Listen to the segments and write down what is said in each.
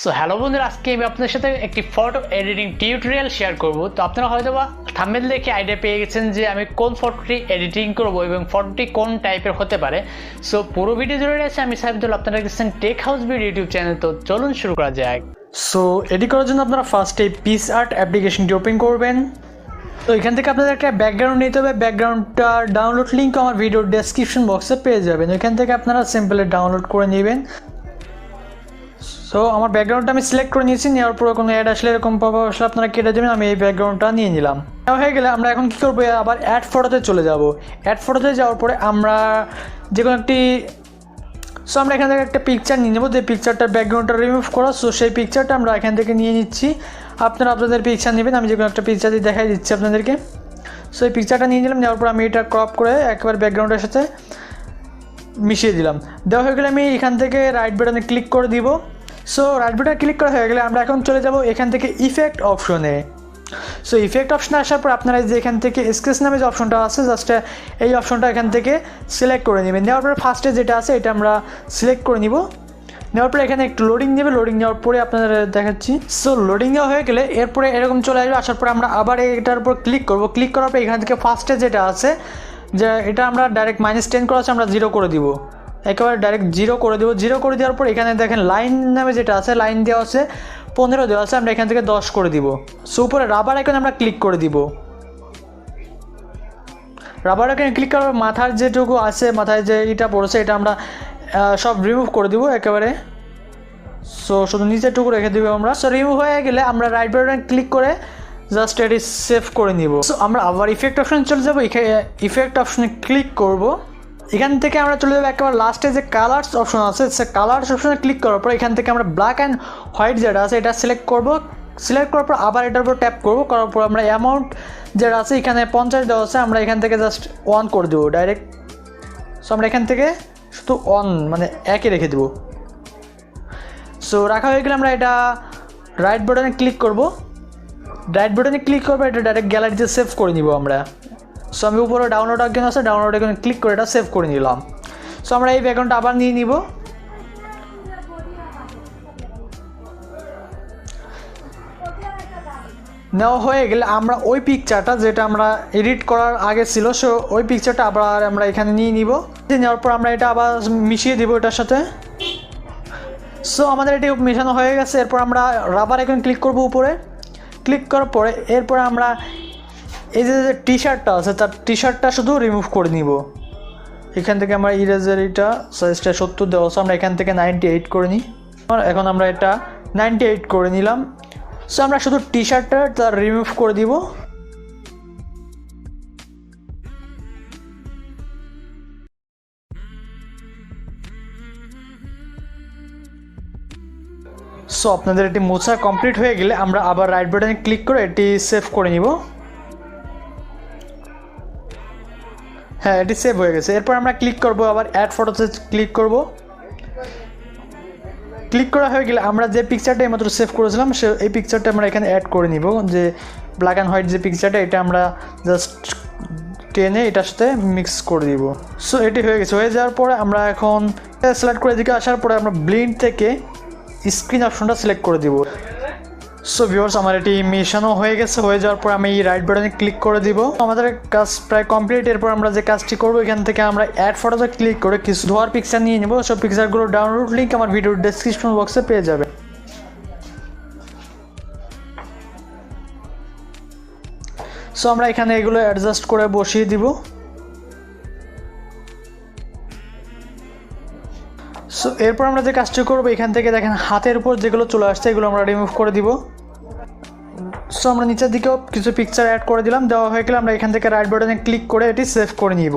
So hello বন্ধুরা, আজকে আমি আপনাদের সাথে একটি ফটো এডিটিং টিউটোরিয়াল শেয়ার করব। তো আপনারা হয়তোবা থাম্বনেল দেখে আইডিয়া পেয়ে গেছেন যে আমি কোন ফটোটি এডিটিং করব এবং ফটোটি কোন টাইপের হতে পারে। সো পুরো ভিডিও জুড়ে রয়েছে আমি সাইফুল, আপনারা দেখছেন Tech House video YouTube channel. তো চলুন শুরু করা যাক। সো এডিট করার জন্য আপনারা ফার্স্টে পিক্সআর্ট অ্যাপ্লিকেশনটি ওপেন করবেন। তো এখান থেকে আপনাদের একটা ব্যাকগ্রাউন্ড নিতে হবে। ব্যাকগ্রাউন্ডটা ডাউনলোড লিঙ্ক আমার ভিডিওর ডেসক্রিপশন বক্সে পেয়ে যাবেন। এখান থেকে আপনারা সিম্পলি ডাউনলোড করে নেবেন। সো আমার ব্যাকগ্রাউন্ডটা আমি সিলেক্ট করে নিয়েছি। নেওয়ার পরে কোনো অ্যাড আসলে এরকম পাবো, আসলে আপনারা কেটে দেবেন। আমি এই ব্যাকগ্রাউন্ডটা নিয়ে নিলাম। নেওয়া হয়ে গেলে আমরা এখন কী করবো, আবার অ্যাড ফটোতে চলে যাব। অ্যাড ফটোতে যাওয়ার পরে আমরা যে কোনো একটি আমরা এখান থেকে একটা পিকচার নিয়ে নেবো, যে পিকচারটার ব্যাকগ্রাউন্ডটা রিমুভ করা। সো সেই পিকচারটা আমরা এখান থেকে নিয়ে নিচ্ছি। আপনারা আপনাদের পিকচার নেবেন, আমি যে কোনো একটা পিকচার দিয়ে দেখাই দিচ্ছি আপনাদেরকে। সো এই পিকচারটা নিয়ে নিলাম। নেওয়ার পর আমি এটা ক্রপ করে একেবারে ব্যাকগ্রাউন্ডের সাথে মিশিয়ে দিলাম। দেওয়া হয়ে গেলে আমি এখান থেকে রাইট বাটনে ক্লিক করে দিব। সো রাইট বাটনে ক্লিক করা হয়ে গেলে আমরা এখন চলে যাব এখান থেকে ইফেক্ট অপশনে। সো ইফেক্ট অপশনে আসার পর আপনারা যে এখান থেকে স্কেচ নামে যে অপশনটা আছে, জাস্ট এই অপশনটা এখান থেকে সিলেক্ট করে নেবেন। নেওয়ার পরে ফার্স্টে যেটা আছে এটা আমরা সিলেক্ট করে নিব। নেওয়ার পরে এখানে একটু লোডিং নেবে। লোডিং নেওয়ার পরে আপনাদের দেখাচ্ছি। সো লোডিং নেওয়া হয়ে গেলে এরপরে এরকম চলে আসবে। আসার পরে আমরা আবার এটার উপর ক্লিক করব। ক্লিক করার পরে এখান থেকে ফার্স্টে যেটা আছে, যে এটা আমরা ডাইরেক্ট -10 করা আছে, আমরা 0 করে দিব। একেবারে ডাইরেক্ট 0 করে দেবো। 0 করে দেওয়ার পর এখানে দেখেন লাইন নামে যেটা আছে, লাইন দেওয়া আছে 15 দেওয়া আছে, আমরা এখান থেকে 10 করে দিব। সো উপরে রাবার আইকনে আমরা ক্লিক করে দিব। রাবার আইকনে ক্লিক করার মাথার যেটুকু আছে, মাথায় যে এটা পড়েছে, এটা আমরা সব রিমুভ করে দিব একেবারে। সো শুধু নিচেরটুকু রেখে দিব আমরা। সো রিমুভ হয়ে গেলে আমরা রাইট বাটনে ক্লিক করে জাস্ট এটি সেভ করে নিব। সো আমরা আবার ইফেক্ট অপশনে চলে যাবো। ইফেক্ট অপশনে ক্লিক করব। এখান থেকে আমরা চলে যাবো একেবারে লাস্টে যে কালার্স অপশন আছে, সে কালার্স অপশনে ক্লিক করার পর এখান থেকে আমরা ব্ল্যাক অ্যান্ড হোয়াইট যেটা আছে এটা সিলেক্ট করব। সিলেক্ট করার পর আবার এটার উপর ট্যাপ করব। করার পর আমরা অ্যামাউন্ট যেটা আছে এখানে 50 দেওয়া আছে, আমরা এখান থেকে জাস্ট 1 করে দেবো ডাইরেক্ট। সো আমরা এখান থেকে শুধু 1 মানে 1-এ রেখে দেবো। সো রাখা হয়ে গেলে আমরা এটা রাইট বাটনে ক্লিক করব। রাইট বাটনে ক্লিক করবো, এটা ডাইরেক্ট গ্যালারিতে সেভ করে নিব আমরা। সো আমি উপরে ডাউনলোড আইকন আছে, ডাউনলোড আইকনে ক্লিক করে এটা সেভ করে নিলাম। সো আমরা এই ব্যাকগ্রাউন্ডটা আবার নিয়ে নিব। নেওয়া হয়ে গেলে আমরা ওই পিকচারটা যেটা আমরা এডিট করার আগে ছিল, সো ওই পিকচারটা আবার আমরা এখানে নিয়ে নিব। নেওয়ার পর আমরা এটা আবার মিশিয়ে দিব এটার সাথে। সো আমাদের এটি মেশানো হয়ে গেছে। এরপর আমরা রাবার আইকন ক্লিক করব উপরে। ক্লিক করার পরে এরপরে আমরা এই যে টি শার্টটা আছে, তার টি শার্টটা শুধু রিমুভ করে নিব। এখান থেকে আমরা ইরেজার এটা সাইজটা 70 দেওয়া আছে, আমরা এখান থেকে 98 করে নিই। এখন আমরা এটা 98 করে নিলাম। সো আমরা শুধু টি শার্টটা তার রিমুভ করে দিব। সো আপনাদের এটি মোছা কমপ্লিট হয়ে গেলে আমরা আবার রাইট বাটনে ক্লিক করে এটি সেভ করে নিব। হ্যাঁ, এটি সেভ হয়ে গেছে। এরপর আমরা ক্লিক করব, আবার অ্যাড ফটোতে ক্লিক করব। ক্লিক করা হয়ে গেলে আমরা যে পিকচারটা এইমাত্র সেভ করেছিলাম, সে এই পিকচারটা আমরা এখানে অ্যাড করে নিব। যে ব্ল্যাক অ্যান্ড হোয়াইট যে পিকচারটা, এটা আমরা জাস্ট টেনে এটার সাথে মিক্স করে দিব। সো এটি হয়ে গেছে। হয়ে যাওয়ার পরে আমরা এখন সিলেক্ট করে এদিকে আসার পরে আমরা ব্লেন্ড থেকে স্ক্রিন অপশনটা সিলেক্ট করে দিব। সো ভিউয়ার্স, আমার এটি মেশানো হয়ে গেছে। হয়ে যাওয়ার পর আমি এই রাইট বাটনে ক্লিক করে দিব। আমাদের কাজ প্রায় কমপ্লিট। এরপর আমরা যে কাজটি করবো, এখান থেকে আমরা অ্যাড ফটোতে ক্লিক করে কিছু ধোয়ার পিকচার নিয়ে নেব। সব পিকচারগুলো ডাউনলোড লিঙ্ক আমার ভিডিওর ডেসক্রিপশন বক্সে পেয়ে যাবে। সো আমরা এখানে এগুলো অ্যাডজাস্ট করে বসিয়ে দিব। সো এরপর আমরা যে কাজটি করবো, এখান থেকে দেখেন হাতের উপর যেগুলো চলে আসছে এগুলো আমরা রিমুভ করে দিব। সো আমরা নিচের দিকেও কিছু পিকচার অ্যাড করে দিলাম। দেওয়া হয়ে গেলে আমরা এখান থেকে রাইট বাটনে ক্লিক করে এটি সেভ করে নিব।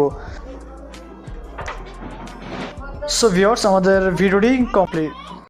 সো ভিউয়ার্স, আমাদের ভিডিওটি কমপ্লিট।